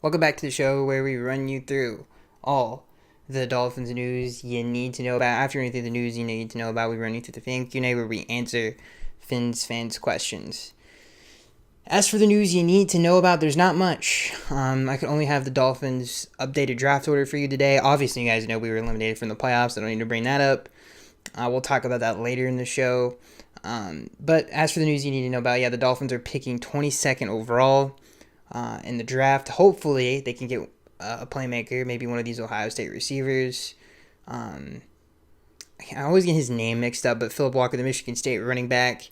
Welcome back to the show where we run you through all the Dolphins news you need to know about. After running through the news you need to know about, we run you through the fan Q&A where we answer fans' questions. As for the news you need to know about, there's not much. I could only have the Dolphins' updated draft order for you today. Obviously, you guys know we were eliminated from the playoffs. I don't need to bring that up. We'll talk about that later in the show. But as for the news you need to know about, the Dolphins are picking 22nd overall in the draft. Hopefully, they can get a playmaker, maybe one of these Ohio State receivers. I always get his name mixed up, but Philip Walker, the Michigan State running back,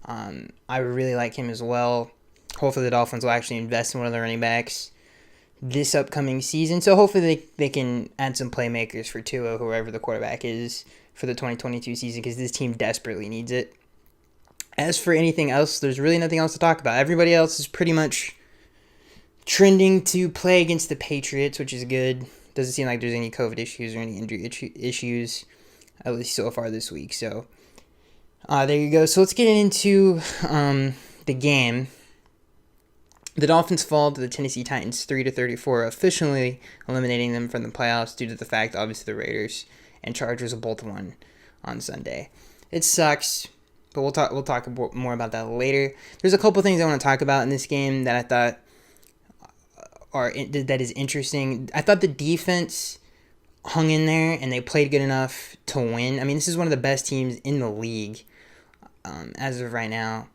I really like him as well. Hopefully, the Dolphins will actually invest in one of the running backs this upcoming season. So hopefully, they can add some playmakers for Tua, whoever the quarterback is, for the 2022 season, because this team desperately needs it. As for anything else, there's really nothing else to talk about. Everybody else is pretty much trending to play against the Patriots, which is good. Doesn't seem like there's any COVID issues or any injury issues, at least so far this week. So there you go. So let's get into the game. The Dolphins fall to the Tennessee Titans 3-34, officially eliminating them from the playoffs due to the fact, obviously, the Raiders and Chargers both won on Sunday. It sucks, but we'll talk more about that later. There's a couple things I want to talk about in this game that I thought that is interesting. I thought the defense hung in there and they played good enough to win. I mean, this is one of the best teams in the league as of right now,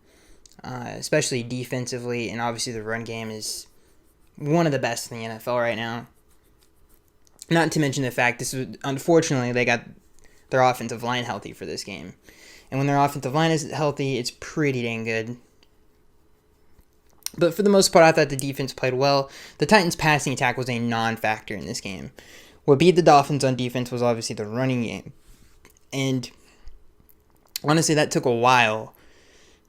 especially defensively, and obviously the run game is one of the best in the NFL right now. Not to mention the fact unfortunately they got their offensive line healthy for this game, and when their offensive line is healthy, it's pretty dang good. But for the most part, I thought the defense played well. The Titans' passing attack was a non-factor in this game. What beat the Dolphins on defense was obviously the running game. And honestly, that took a while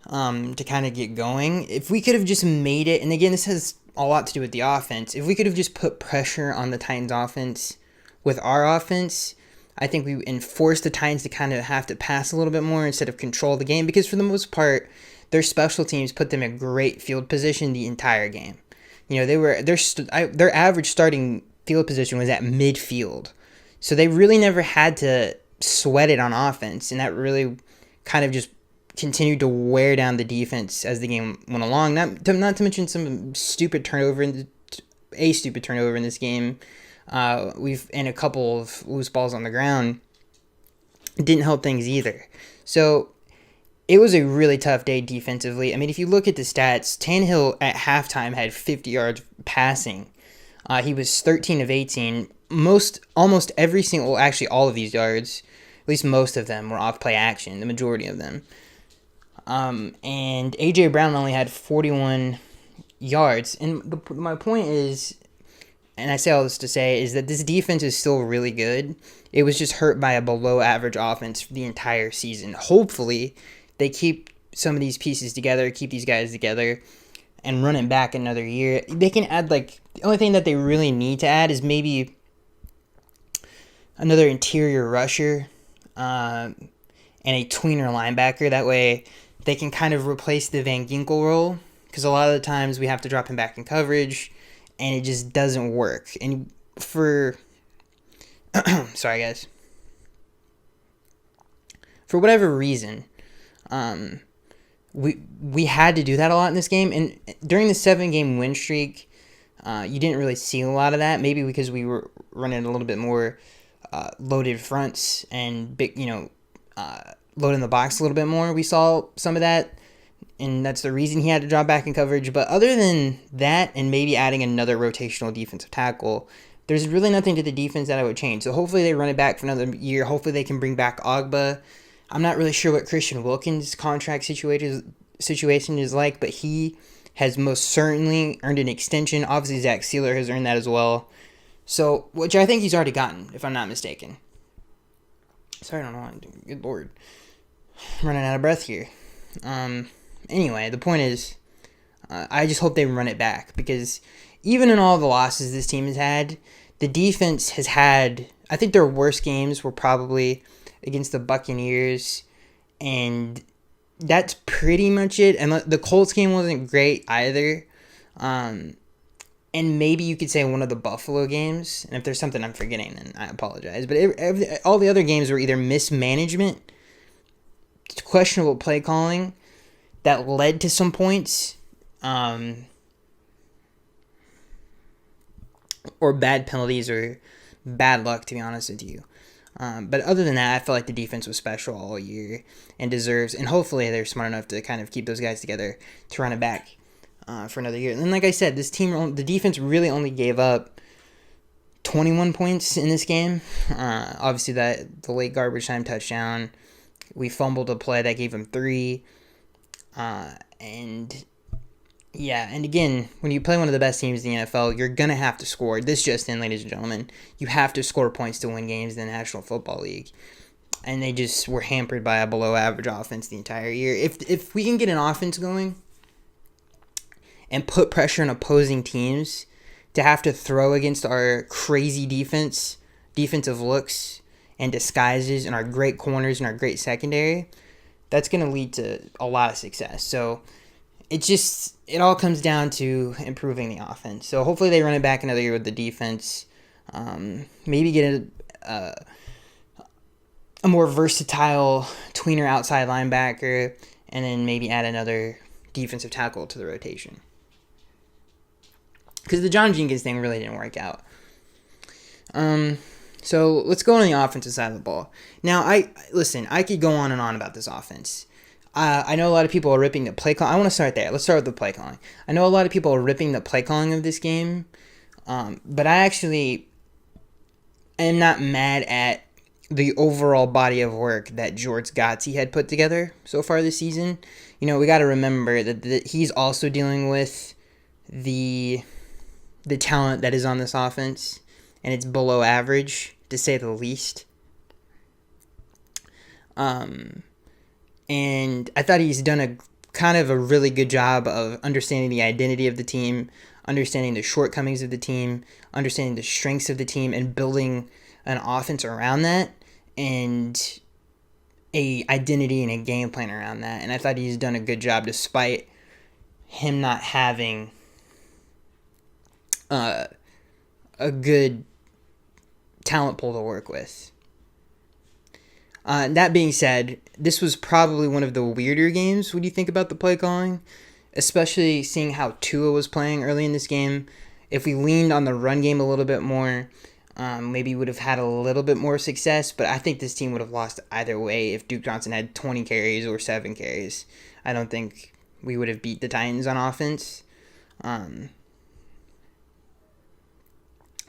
to kind of get going. If we could have just made it, and again, this has a lot to do with the offense. If we could have just put pressure on the Titans' offense with our offense, I think we enforced the Titans to kind of have to pass a little bit more instead of control the game. Because for the most part, their special teams put them in great field position the entire game. You know, their average starting field position was at midfield. So they really never had to sweat it on offense, and that really kind of just continued to wear down the defense as the game went along. Not to mention some stupid turnover in this game. And a couple of loose balls on the ground. It didn't help things either. So it was a really tough day defensively. I mean, if you look at the stats, Tannehill at halftime had 50 yards passing. He was 13 of 18. Almost every single, actually all of these yards, at least most of them, were off play action, the majority of them. And A.J. Brown only had 41 yards. And my point is, and I say all this to say, is that this defense is still really good. It was just hurt by a below average offense the entire season. Hopefully, they keep some of these pieces together, keep these guys together, and run it back another year. They can add, the only thing that they really need to add is maybe another interior rusher and a tweener linebacker. That way, they can kind of replace the Van Ginkel role, because a lot of the times we have to drop him back in coverage, and it just doesn't work. And sorry, guys. For whatever reason, we had to do that a lot in this game, and during the 7-game win streak, you didn't really see a lot of that. Maybe because we were running a little bit more loaded fronts and big, loading the box a little bit more. We saw some of that, and that's the reason he had to drop back in coverage. But other than that, and maybe adding another rotational defensive tackle, there's really nothing to the defense that I would change. So hopefully they run it back for another year. Hopefully they can bring back Ogba. I'm not really sure what Christian Wilkins' contract situation is like, but he has most certainly earned an extension. Obviously, Zach Sealer has earned that as well. So, which I think he's already gotten, if I'm not mistaken. Sorry, I don't know what I'm doing. Good Lord. I'm running out of breath here. Anyway, the point is, I just hope they run it back, because even in all the losses this team has had, the defense has had, I think their worst games were probably against the Buccaneers, and that's pretty much it. And the Colts game wasn't great either. and maybe you could say one of the Buffalo games. And if there's something I'm forgetting, then I apologize. But all the other games were either mismanagement, questionable play calling that led to some points, or bad penalties or bad luck, to be honest with you. But other than that, I felt like the defense was special all year and deserves, and hopefully they're smart enough to kind of keep those guys together to run it back for another year. And like I said, this team, the defense really only gave up 21 points in this game. Obviously, the late garbage time touchdown. We fumbled a play that gave them 3. And again, when you play one of the best teams in the NFL, you're going to have to score. This just in, ladies and gentlemen. You have to score points to win games in the National Football League. And they just were hampered by a below-average offense the entire year. If we can get an offense going and put pressure on opposing teams to have to throw against our crazy defensive looks and disguises and our great corners and our great secondary, that's going to lead to a lot of success. So it all comes down to improving the offense. So hopefully they run it back another year with the defense. Maybe get a more versatile tweener outside linebacker, and then maybe add another defensive tackle to the rotation. Because the John Jenkins thing really didn't work out. So let's go on the offensive side of the ball. Now, I could go on and on about this offense. I know a lot of people are ripping the play calling. I want to start there. Let's start with the play calling. I know a lot of people are ripping the play calling of this game, but I actually am not mad at the overall body of work that George Gotze had put together so far this season. We got to remember that he's also dealing with the talent that is on this offense, and it's below average, to say the least. And I thought he's done a really good job of understanding the identity of the team, understanding the shortcomings of the team, understanding the strengths of the team, and building an offense around that, and a identity and a game plan around that. And I thought he's done a good job despite him not having a good talent pool to work with. That being said, this was probably one of the weirder games when you think about the play calling, especially seeing how Tua was playing early in this game. If we leaned on the run game a little bit more, maybe would have had a little bit more success, but I think this team would have lost either way if Duke Johnson had 20 carries or 7 carries. I don't think we would have beat the Titans on offense.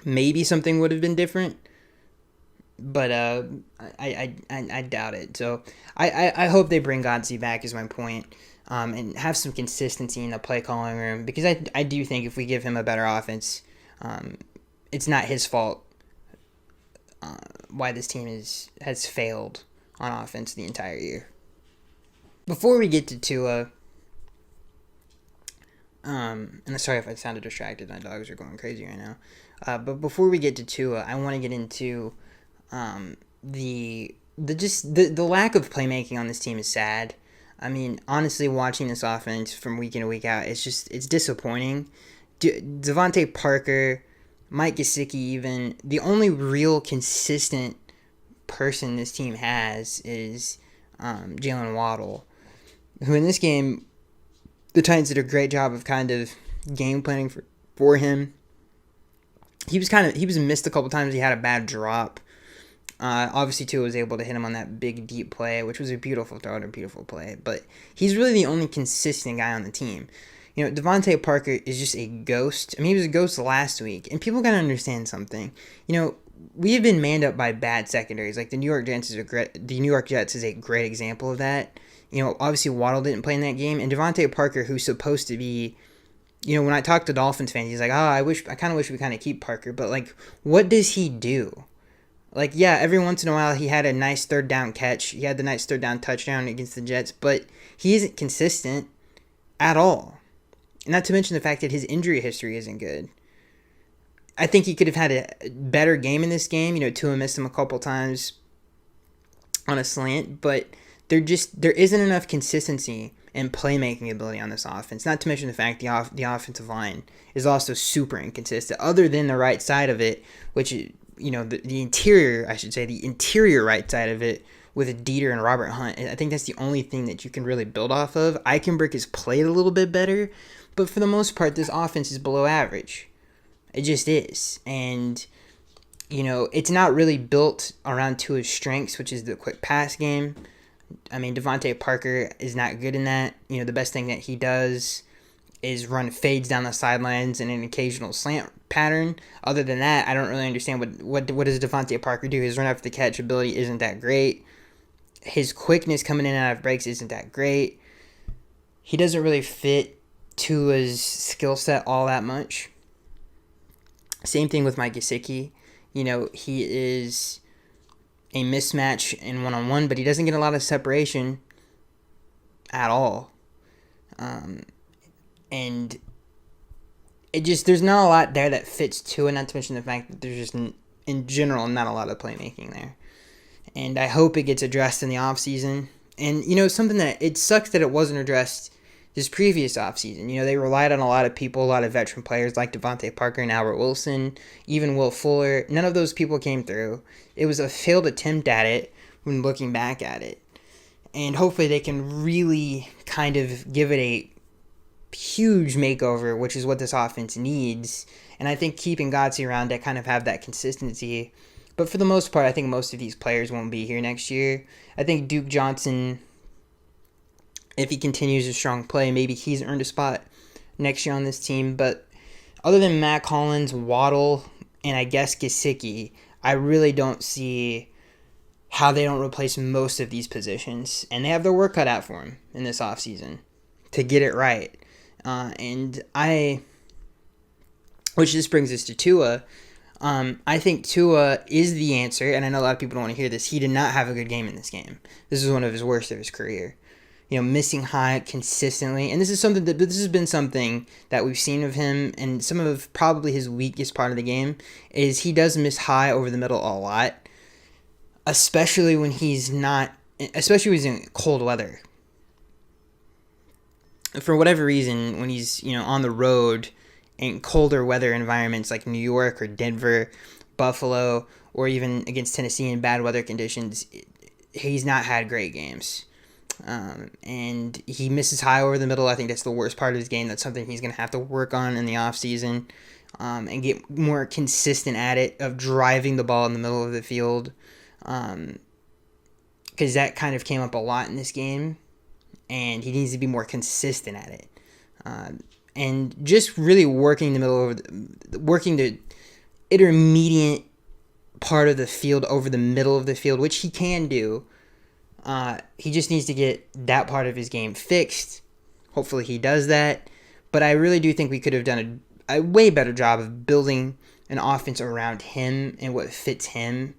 Maybe something would have been different, but I doubt it. So I hope they bring Gotze back, is my point, and have some consistency in the play calling room, because I do think if we give him a better offense, it's not his fault why this team has failed on offense the entire year. Before we get to Tua, and sorry if I sounded distracted, my dogs are going crazy right now. But before we get to Tua, I want to get into the lack of playmaking on this team is sad. I mean, honestly, watching this offense from week in and week out, it's disappointing. Devontae Parker, Mike Gesicki, even the only real consistent person this team has is Jalen Waddle, who in this game, the Titans did a great job of kind of game planning for him. He was missed a couple times. He had a bad drop. Obviously, Tua was able to hit him on that big, deep play, which was a beautiful throw and a beautiful play. But he's really the only consistent guy on the team. Devontae Parker is just a ghost. I mean, he was a ghost last week. And people got to understand something. We have been manned up by bad secondaries. Like the New York Jets is a great example of that. Obviously, Waddle didn't play in that game. And Devontae Parker, who's supposed to be... when I talk to Dolphins fans, he's like, I kind of wish we kind of keep Parker. But, what does he do? Every once in a while he had a nice third down catch. He had the nice third down touchdown against the Jets. But he isn't consistent at all. Not to mention the fact that his injury history isn't good. I think he could have had a better game in this game. Tua missed him a couple times on a slant. But there isn't enough consistency and playmaking ability on this offense. Not to mention the fact the offensive line is also super inconsistent. Other than the right side of it, which the interior, I should say, the interior right side of it with Dieter and Robert Hunt. I think that's the only thing that you can really build off of. Eichenberg has played a little bit better, but for the most part, this offense is below average. It just is. And, it's not really built around Tua's strengths, which is the quick pass game. I mean, Devontae Parker is not good in that. The best thing that he does is run fades down the sidelines and an occasional slant pattern. Other than that, I don't really understand what does Devontae Parker do. His run after the catch ability isn't that great. His quickness coming in and out of breaks isn't that great. He doesn't really fit Tua's skill set all that much. Same thing with Mike Gesicki. He is a mismatch in one-on-one, but he doesn't get a lot of separation at all. And there's not a lot there that fits Tua, not to mention the fact that there's just, in general, not a lot of playmaking there. And I hope it gets addressed in the offseason. And, something that it sucks that it wasn't addressed this previous offseason. They relied on a lot of people, a lot of veteran players like Devontae Parker and Albert Wilson, even Will Fuller. None of those people came through. It was a failed attempt at it when looking back at it. And hopefully they can really kind of give it a huge makeover, which is what this offense needs. And I think keeping Gotze around to kind of have that consistency. But for the most part, I think most of these players won't be here next year. I think Duke Johnson, if he continues a strong play, maybe he's earned a spot next year on this team. But other than Matt Collins, Waddle, and I guess Gesicki, I really don't see how they don't replace most of these positions. And they have their work cut out for them in this offseason to get it right. Which this brings us to Tua. I think Tua is the answer, and I know a lot of people don't want to hear this. He did not have a good game in this game. This is one of his worst of his career. Missing high consistently, and this has been something that we've seen of him, and some of probably his weakest part of the game is he does miss high over the middle a lot, especially when he's in cold weather. For whatever reason, when he's on the road in colder weather environments like New York or Denver, Buffalo, or even against Tennessee in bad weather conditions, he's not had great games. And he misses high over the middle. I think that's the worst part of his game. That's something he's going to have to work on in the offseason, and get more consistent at it, of driving the ball in the middle of the field. Because that kind of came up a lot in this game, and he needs to be more consistent at it. And just really working the intermediate part of the field over the middle of the field, which he can do. He just needs to get that part of his game fixed. Hopefully he does that. But I really do think we could have done a way better job of building an offense around him and what fits him.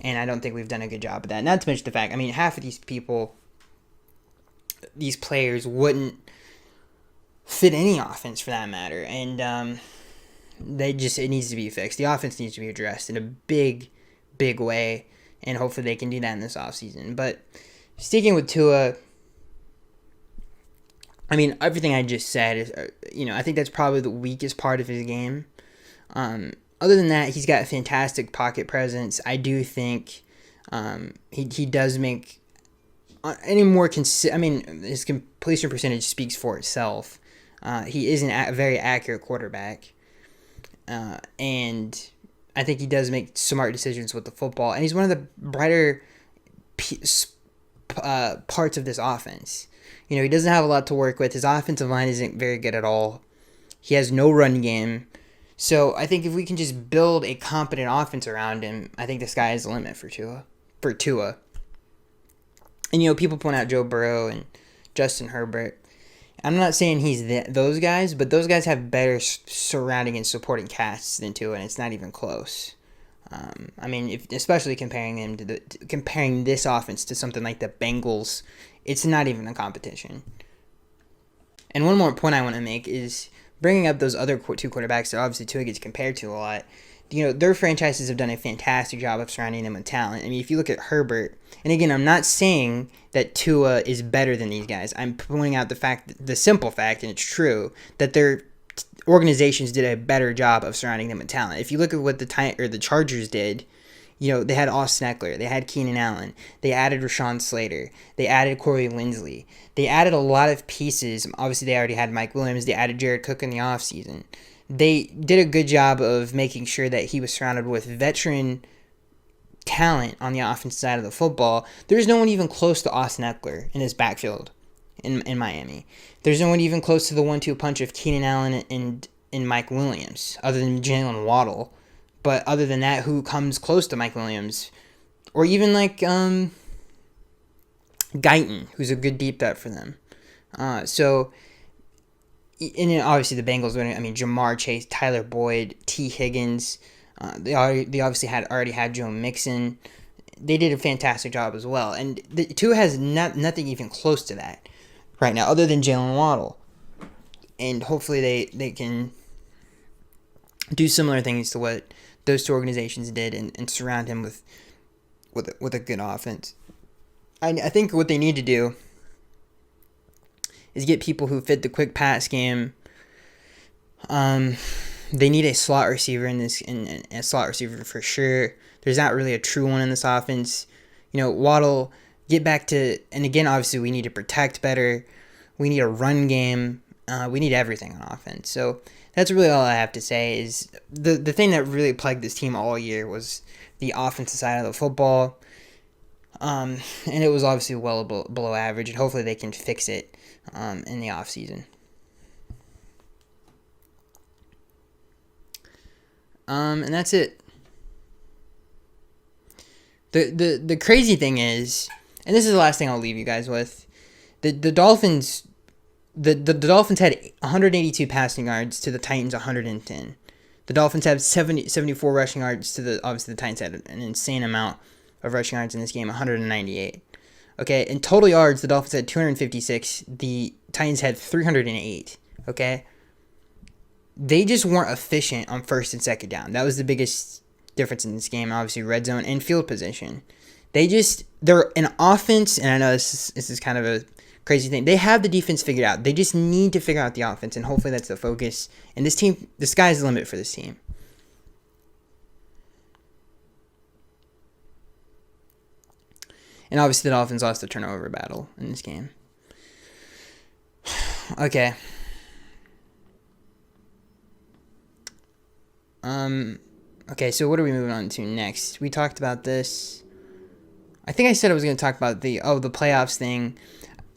And I don't think we've done a good job of that. Not to mention the fact, half of these players wouldn't fit any offense for that matter. And it needs to be fixed. The offense needs to be addressed in a big, big way. And hopefully they can do that in this offseason. But sticking with Tua, everything I just said is, I think that's probably the weakest part of his game. Other than that, he's got fantastic pocket presence. I do think he does make any more his completion percentage speaks for itself. He is a very accurate quarterback. And I think he does make smart decisions with the football. And he's one of the brighter parts of this offense. He doesn't have a lot to work with. His offensive line isn't very good at all. He has no run game. So I think if we can just build a competent offense around him, I think the sky is the limit for Tua. And, people point out Joe Burrow and Justin Herbert. I'm not saying he's those guys, but those guys have better surrounding and supporting casts than Tua, and it's not even close. Especially comparing this offense to something like the Bengals, it's not even a competition. And one more point I want to make is bringing up those other two quarterbacks that obviously Tua gets compared to a lot, their franchises have done a fantastic job of surrounding them with talent. I mean, if you look at Herbert, and again, I'm not saying that Tua is better than these guys. I'm pointing out the simple fact, and it's true, that their organizations did a better job of surrounding them with talent. If you look at what the Chargers did, they had Austin Eckler, they had Keenan Allen, they added Rashawn Slater, they added Corey Linsley, they added a lot of pieces. Obviously, they already had Mike Williams, they added Jared Cook in the offseason. They did a good job of making sure that he was surrounded with veteran talent on the offensive side of the football. There's no one even close to Austin Eckler in his backfield in Miami. There's no one even close to the 1-2 punch of Keenan Allen and Mike Williams, other than Jalen Waddle. But other than that, who comes close to Mike Williams? Or even like Guyton, who's a good deep threat for them. And then obviously the Bengals winning. I mean, Jamar Chase, Tyler Boyd, T. Higgins. They obviously already had Joe Mixon. They did a fantastic job as well. And the Tua has nothing even close to that right now, other than Jalen Waddle. And hopefully they can do similar things to what those two organizations did and surround him with a good offense. I think what they need to do is get people who fit the quick pass game. They need a slot receiver in a slot receiver for sure. There's not really a true one in this offense. Waddle, get back to, and again, obviously we need to protect better. We need a run game. We need everything on offense. So that's really all I have to say. Is the thing that really plagued this team all year was the offensive side of the football. And it was obviously well below average, and hopefully they can fix it in the offseason. And that's it. The crazy thing is, and this is the last thing I'll leave you guys with, the Dolphins the Dolphins had 182 passing yards to the Titans 110. The Dolphins have 74 rushing yards to obviously the Titans had an insane amount of rushing yards in this game, 198. Okay, in total yards, the Dolphins had 256. The Titans had 308. Okay, they just weren't efficient on first and second down. That was the biggest difference in this game. Obviously, red zone and field position. They're an offense, and I know this is kind of a crazy thing. They have the defense figured out. They just need to figure out the offense, and hopefully that's the focus. And this team, the sky's the limit for this team. And obviously the Dolphins lost the turnover battle in this game. Okay. Okay, so what are we moving on to next? We talked about this. I think I said I was going to talk about the playoffs thing.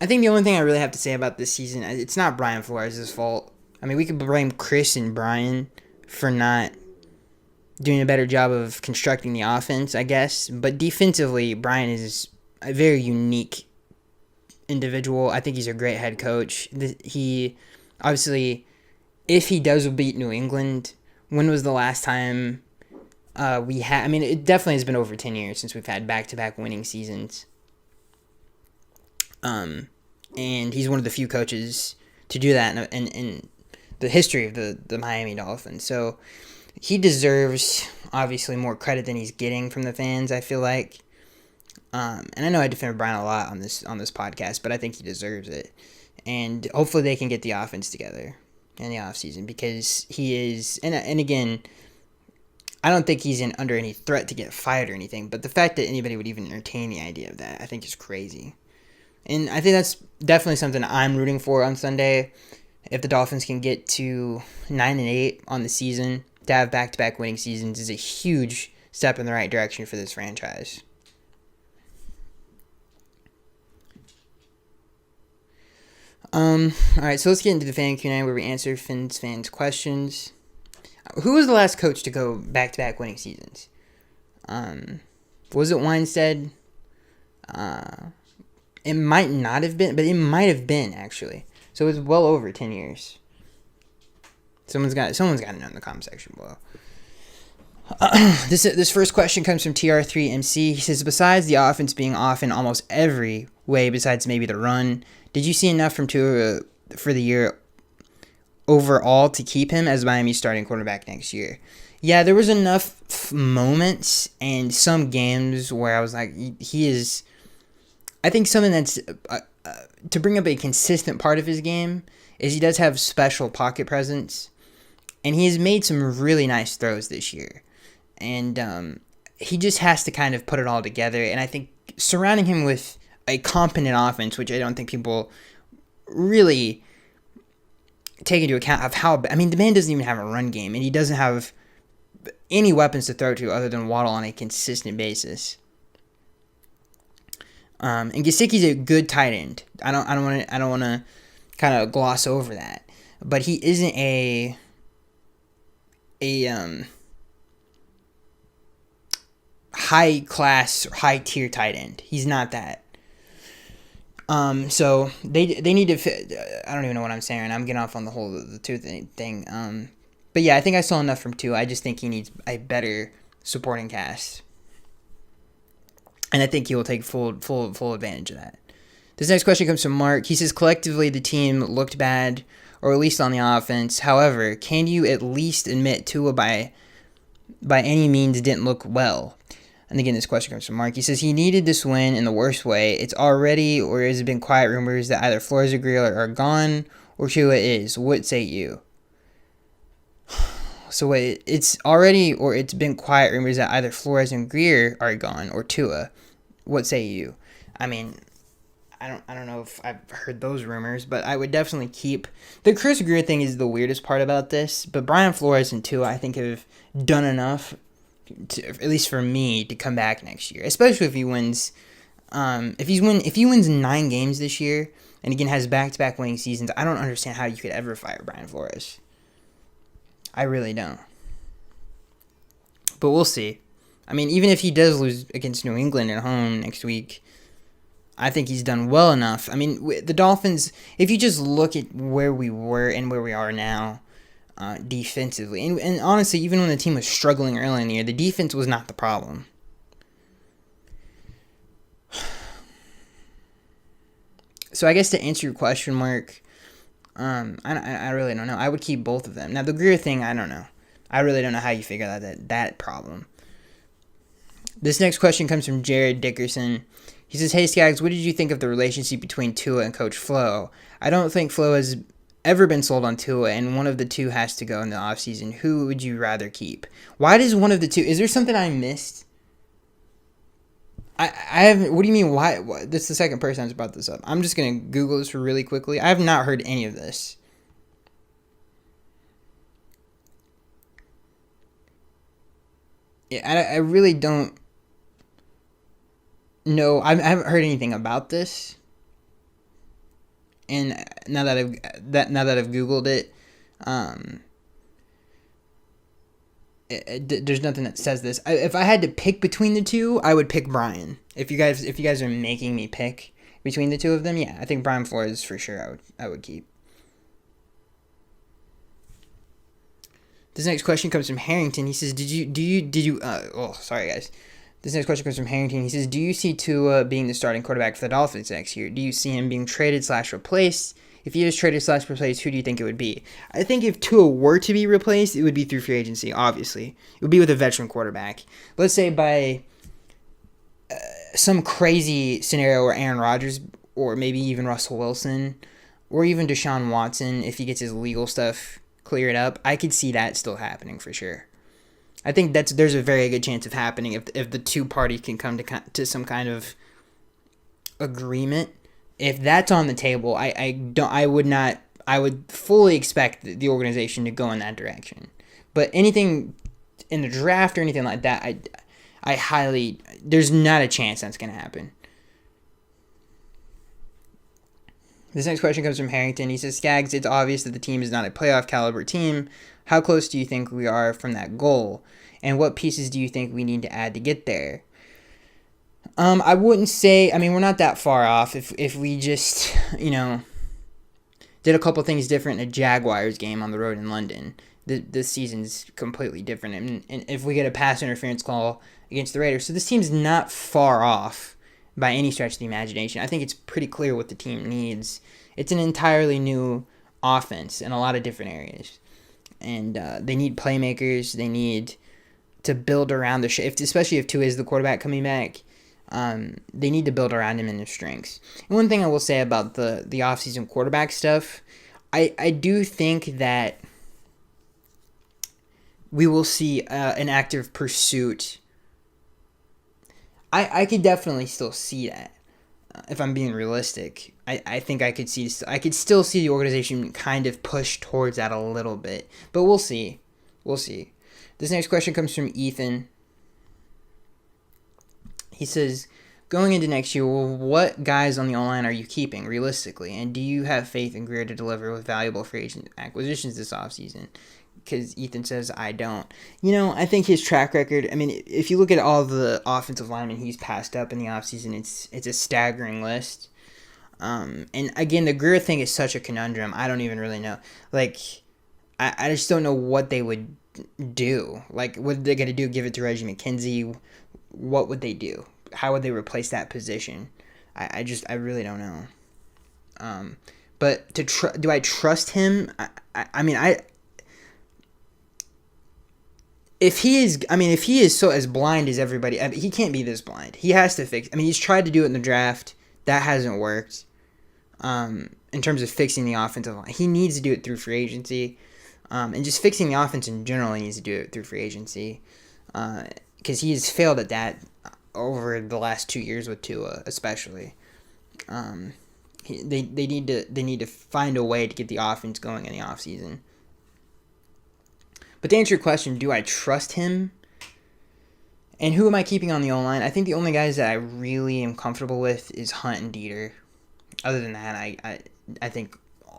I think the only thing I really have to say about this season, it's not Brian Flores' fault. I mean, we could blame Chris and Brian for not doing a better job of constructing the offense, I guess. But defensively, Brian is a very unique individual. I think he's a great head coach. He, obviously, if he does beat New England, when was the last time we had... I mean, it definitely has been over 10 years since we've had back-to-back winning seasons. And he's one of the few coaches to do that in the history of the Miami Dolphins. So he deserves, obviously, more credit than he's getting from the fans, I feel like. And I know I defend Brian a lot on this podcast, but I think he deserves it. And hopefully they can get the offense together in the offseason, because he is... And again, I don't think he's under any threat to get fired or anything, but the fact that anybody would even entertain the idea of that, I think is crazy. And I think that's definitely something I'm rooting for on Sunday. If the Dolphins can get to 9-8 on the season, to have back-to-back winning seasons is a huge step in the right direction for this franchise. All right, so let's get into the fan Q&A where we answer fans' questions. Who was the last coach to go back-to-back winning seasons? Was it Weinstead? It might not have been, but it might have been, actually. So it was well over 10 years. Someone's got to know in the comment section below. This first question comes from TR3MC. He says, besides the offense being off in almost every way besides maybe the run, did you see enough from Tua for the year overall to keep him as Miami's starting quarterback next year. Yeah, there was enough moments and some games where I was like, he is. I think something that's to bring up a consistent part of his game is he does have special pocket presence, and he has made some really nice throws this year, and he just has to kind of put it all together. And I think surrounding him with a competent offense, which I don't think people really take into account of how. I mean, the man doesn't even have a run game, and he doesn't have any weapons to throw to other than Waddle on a consistent basis. And Gesicki's a good tight end. I don't want to kind of gloss over that, but he isn't a high class, high tier tight end. He's not that. So they need to. I don't even know what I'm saying right now. I'm getting off on the whole the Tua thing. But yeah, I think I saw enough from Tua. I just think he needs a better supporting cast. And I think he will take full advantage of that. This next question comes from Mark. He says, collectively, the team looked bad, or at least on the offense. However, can you at least admit Tua by any means didn't look well? And again, this question comes from Mark. He says, he needed this win in the worst way. It's already, or has it been quiet rumors that either Flores or Greer are gone, or Tua is? What say you? So it's already, or it's been quiet rumors that either Flores and Greer are gone, or Tua. What say you? I mean, I don't know if I've heard those rumors, but I would definitely keep the Chris Greer thing is the weirdest part about this. But Brian Flores and Tua, I think, have done enough to, at least for me, to come back next year, especially if he wins. If he wins 9 games this year, and again has back-to-back winning seasons, I don't understand how you could ever fire Brian Flores. I really don't. But we'll see. I mean, even if he does lose against New England at home next week, I think he's done well enough. I mean, the Dolphins, if you just look at where we were and where we are now defensively, and honestly, even when the team was struggling early in the year, the defense was not the problem. So I guess to answer your question, Mark, I really don't know. I would keep both of them. Now, the Greer thing, I don't know. I really don't know how you figure out that problem. This next question comes from Jared Dickerson. He says, hey, Skaggs, what did you think of the relationship between Tua and Coach Flo? I don't think Flo has ever been sold on Tua, and one of the two has to go in the offseason. Who would you rather keep? Why does one of the two... Is there something I missed? I haven't... What do you mean, why? This is the second person that's brought this up. I'm just going to Google this really quickly. I have not heard any of this. Yeah, I really don't know. I haven't heard anything about this. And now that I've Googled it, there's nothing that says this. If I had to pick between the two, I would pick Brian. If you guys are making me pick between the two of them, yeah, I think Brian Flores for sure I would keep. This next question comes from Harrington. He says, sorry guys. This next question comes from Harrington. He says, do you see Tua being the starting quarterback for the Dolphins next year? Do you see him being traded/replaced? If he is traded/replaced, who do you think it would be? I think if Tua were to be replaced, it would be through free agency, obviously. It would be with a veteran quarterback. Let's say by some crazy scenario where Aaron Rodgers, or maybe even Russell Wilson, or even Deshaun Watson, if he gets his legal stuff cleared up, I could see that still happening for sure. I think there's a very good chance of happening if the two parties can come to some kind of agreement. If that's on the table, I would fully expect the organization to go in that direction. But anything in the draft or anything like that, there's not a chance that's going to happen. This next question comes from Harrington. He says, Skaggs, it's obvious that the team is not a playoff caliber team. How close do you think we are from that goal? And what pieces do you think we need to add to get there? I wouldn't say, we're not that far off. If we just, did a couple things different in a Jaguars game on the road in London, this season's completely different. And if we get a pass interference call against the Raiders, so this team's not far off by any stretch of the imagination. I think it's pretty clear what the team needs. It's an entirely new offense in a lot of different areas. And they need playmakers. They need to build around especially if Tua is the quarterback coming back. They need to build around him and his strengths. And one thing I will say about the offseason quarterback stuff, I do think that we will see an active pursuit. I could definitely still see that. If I'm being realistic, I think I could still see the organization kind of push towards that a little bit. But we'll see. We'll see. This next question comes from Ethan. He says, going into next year, what guys on the O-line are you keeping realistically? And do you have faith in Greer to deliver with valuable free agent acquisitions this offseason? Because Ethan says, I don't. I think his track record, if you look at all the offensive linemen he's passed up in the offseason, it's a staggering list. And again, the Greer thing is such a conundrum. I don't even really know. I just don't know what they would do. What are they going to do? Give it to Reggie McKenzie? What would they do? How would they replace that position? I really don't know. But do I trust him? If he is so as blind as everybody, he can't be this blind. He has to fix. He's tried to do it in the draft. That hasn't worked. In terms of fixing the offensive line, he needs to do it through free agency, and just fixing the offense in general. He needs to do it through free agency, because he has failed at that over the last 2 years with Tua, especially. They need to find a way to get the offense going in the offseason. But to answer your question, do I trust him? And who am I keeping on the O-line? I think the only guys that I really am comfortable with is Hunt and Dieter. Other than that, I think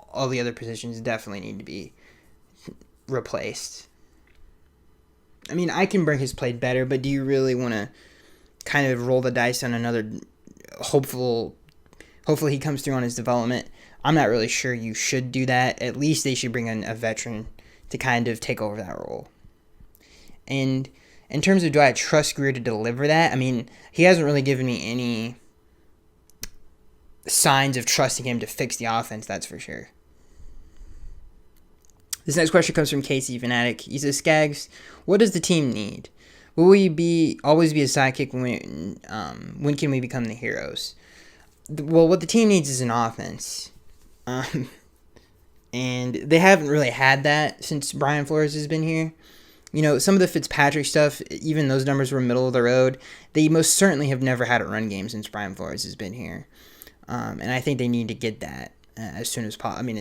all the other positions definitely need to be replaced. I can bring his play better, but do you really want to kind of roll the dice on another hopefully he comes through on his development? I'm not really sure you should do that. At least they should bring in a veteran to kind of take over that role. And in terms of do I trust Greer to deliver that, he hasn't really given me any signs of trusting him to fix the offense, that's for sure. This next question comes from Casey Fanatic. He says, Skaggs, what does the team need? Will we always be a sidekick when can we become the heroes? Well, what the team needs is an offense. And they haven't really had that since Brian Flores has been here. Some of the Fitzpatrick stuff, even those numbers were middle of the road. They most certainly have never had a run game since Brian Flores has been here. And I think they need to get that as soon as possible.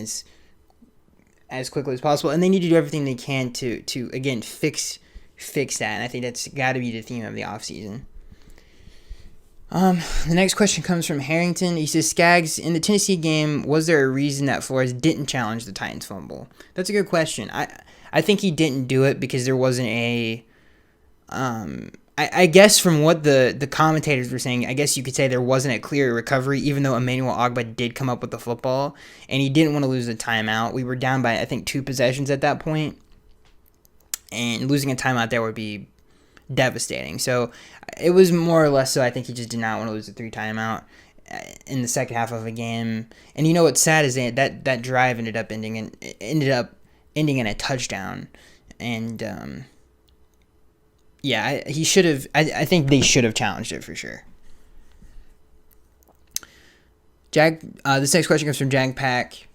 As quickly as possible. And they need to do everything they can to again, fix that. And I think that's got to be the theme of the offseason. The next question comes from Harrington. He says, Skaggs, in the Tennessee game, was there a reason that Flores didn't challenge the Titans fumble? That's a good question. I think he didn't do it because there wasn't a... I guess from what the commentators were saying, I guess you could say there wasn't a clear recovery, even though Emmanuel Ogbah did come up with the football, and he didn't want to lose the timeout. We were down by, I think, 2 possessions at that point, and losing a timeout there would be devastating. So it was more or less so I think he just did not want to lose the 3 timeout in the second half of a game. And what's sad is that drive ended up ending in a touchdown. And he should have. I think they should have challenged it for sure. This next question comes from Jag Pack.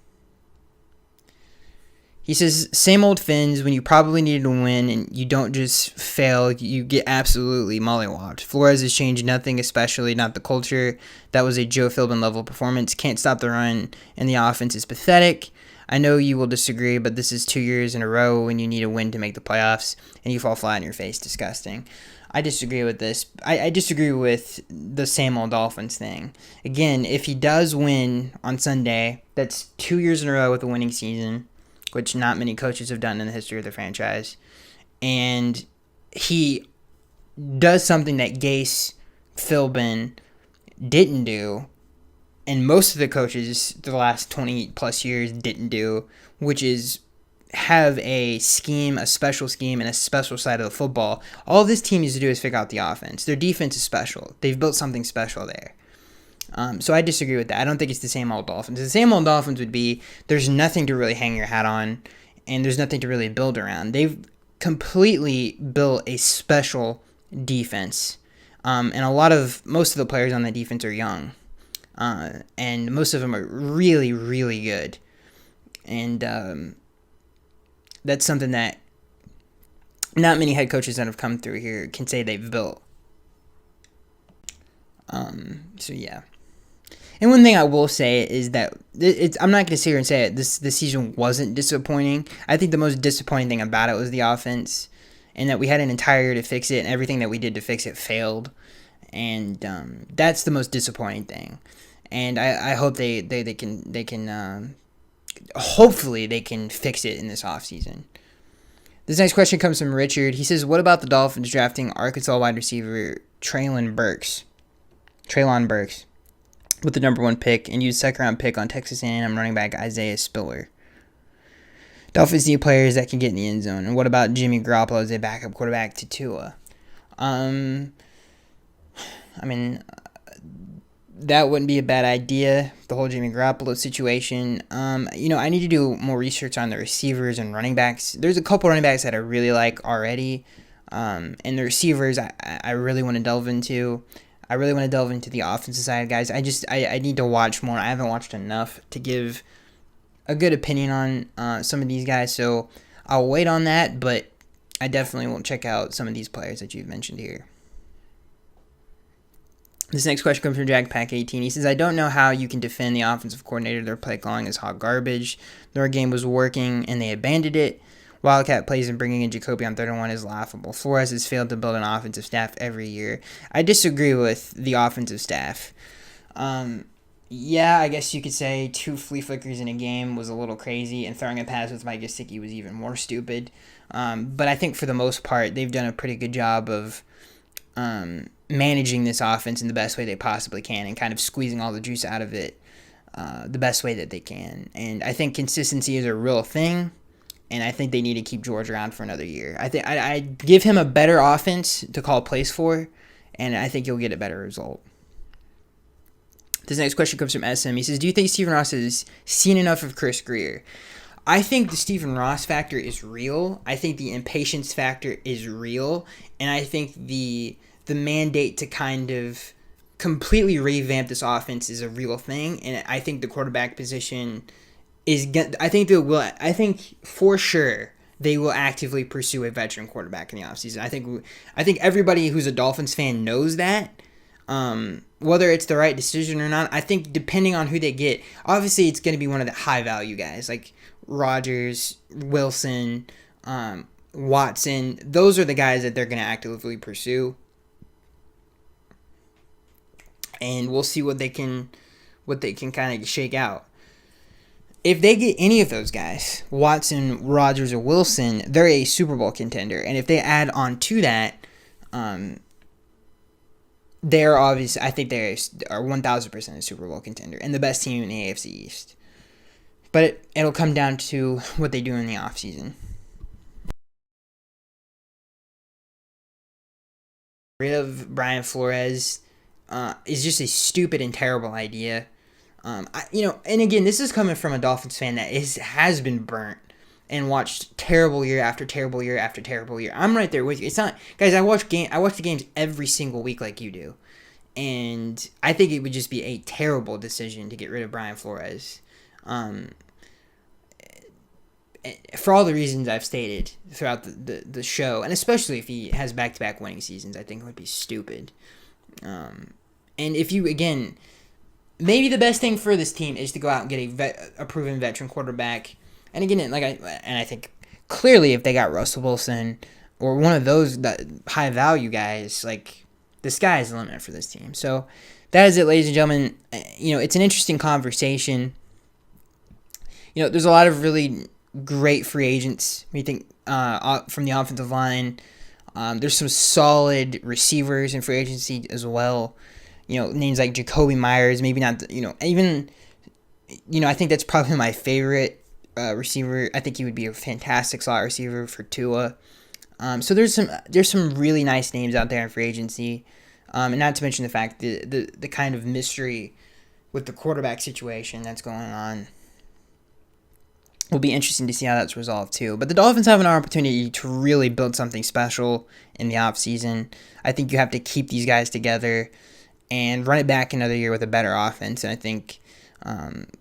He says, same old Finns, when you probably needed to win and you don't just fail, you get absolutely mollywopped. Flores has changed nothing, especially not the culture. That was a Joe Philbin level performance. Can't stop the run, and the offense is pathetic. I know you will disagree, but this is 2 years in a row when you need a win to make the playoffs, and you fall flat on your face. Disgusting. I disagree with this. I disagree with the same old Dolphins thing. Again, if he does win on Sunday, that's 2 years in a row with a winning season, which not many coaches have done in the history of the franchise. And he does something that Gase, Philbin didn't do, and most of the coaches the last 20-plus years didn't do, which is have a scheme, a special scheme, and a special side of the football. All this team needs to do is figure out the offense. Their defense is special. They've built something special there. So I disagree with that. I don't think it's the same old Dolphins. The same old Dolphins would be there's nothing to really hang your hat on, and there's nothing to really build around. They've completely built a special defense, and most of the players on that defense are young, and most of them are really, really good, and that's something that not many head coaches that have come through here can say they've built. So yeah. And one thing I will say is that I'm not going to sit here and say it. This season wasn't disappointing. I think the most disappointing thing about it was the offense, and that we had an entire year to fix it, and everything that we did to fix it failed. And that's the most disappointing thing. And I hope they can hopefully they can fix it in this offseason. This next question comes from Richard. He says, "What about the Dolphins drafting Arkansas wide receiver Treylon Burks with the number 1 pick and use second-round pick on Texas A&M running back Isaiah Spiller? Dolphins need players that can get in the end zone. And what about Jimmy Garoppolo as a backup quarterback to Tua?" That wouldn't be a bad idea, the whole Jimmy Garoppolo situation. I need to do more research on the receivers and running backs. There's a couple running backs that I really like already, and the receivers I really want to delve into. I really want to delve into the offensive side, guys. I need to watch more. I haven't watched enough to give a good opinion on some of these guys, so I'll wait on that, but I definitely will check out some of these players that you've mentioned here. This next question comes from JackPack18. He says, "I don't know how you can defend the offensive coordinator. Their play calling is hot garbage. Their game was working, and they abandoned it. Wildcat plays and bringing in Jacoby on 3rd and 1 is laughable. Flores has failed to build an offensive staff every year." I disagree with the offensive staff. Yeah, I guess you could say 2 flea flickers in a game was a little crazy, and throwing a pass with Mike Gesicki was even more stupid. But I think for the most part, they've done a pretty good job of managing this offense in the best way they possibly can and kind of squeezing all the juice out of it the best way that they can. And I think consistency is a real thing, and I think they need to keep George around for another year. I think I give him a better offense to call plays for, and I think you'll get a better result. This next question comes from SM. He says, "Do you think Stephen Ross has seen enough of Chris Grier?" I think the Stephen Ross factor is real. I think the impatience factor is real. And I think the mandate to kind of completely revamp this offense is a real thing. And I think the quarterback position I think for sure they will actively pursue a veteran quarterback in the offseason. I think everybody who's a Dolphins fan knows that. Whether it's the right decision or not, I think depending on who they get, obviously it's going to be one of the high value guys like Rodgers, Wilson, Watson. Those are the guys that they're going to actively pursue, and we'll see what they can kind of shake out. If they get any of those guys, Watson, Rodgers, or Wilson, they're a Super Bowl contender. And if they add on to that, they're obviously, I think they are 1,000% a Super Bowl contender and the best team in the AFC East. But it'll come down to what they do in the offseason. Rid of Brian Flores is just a stupid and terrible idea. And again, this is coming from a Dolphins fan that has been burnt and watched terrible year after terrible year after terrible year. I'm right there with you. It's not, guys. I watch the games every single week like you do, and I think it would just be a terrible decision to get rid of Brian Flores. For all the reasons I've stated throughout the show, and especially if he has back-to-back winning seasons, I think it would be stupid. And if you, again, maybe the best thing for this team is to go out and get a proven veteran quarterback. And again, I think clearly if they got Russell Wilson or one of those high-value guys, like, the sky is the limit for this team. So that is it, ladies and gentlemen. It's an interesting conversation. There's a lot of really great free agents. We think from the offensive line. There's some solid receivers in free agency as well. Names like Jacoby Myers, maybe not. I think that's probably my favorite receiver. I think he would be a fantastic slot receiver for Tua. So there's some really nice names out there in free agency. And not to mention the fact the kind of mystery with the quarterback situation that's going on. Will be interesting to see how that's resolved too. But the Dolphins have an opportunity to really build something special in the offseason. I think you have to keep these guys together and run it back another year with a better offense. And I think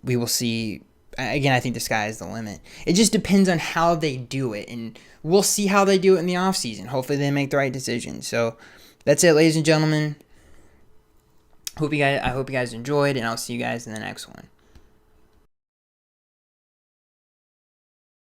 we will see. Again, I think the sky is the limit. It just depends on how they do it. And we'll see how they do it in the offseason. Hopefully they make the right decision. So that's it, ladies and gentlemen. I hope you guys enjoyed, and I'll see you guys in the next one.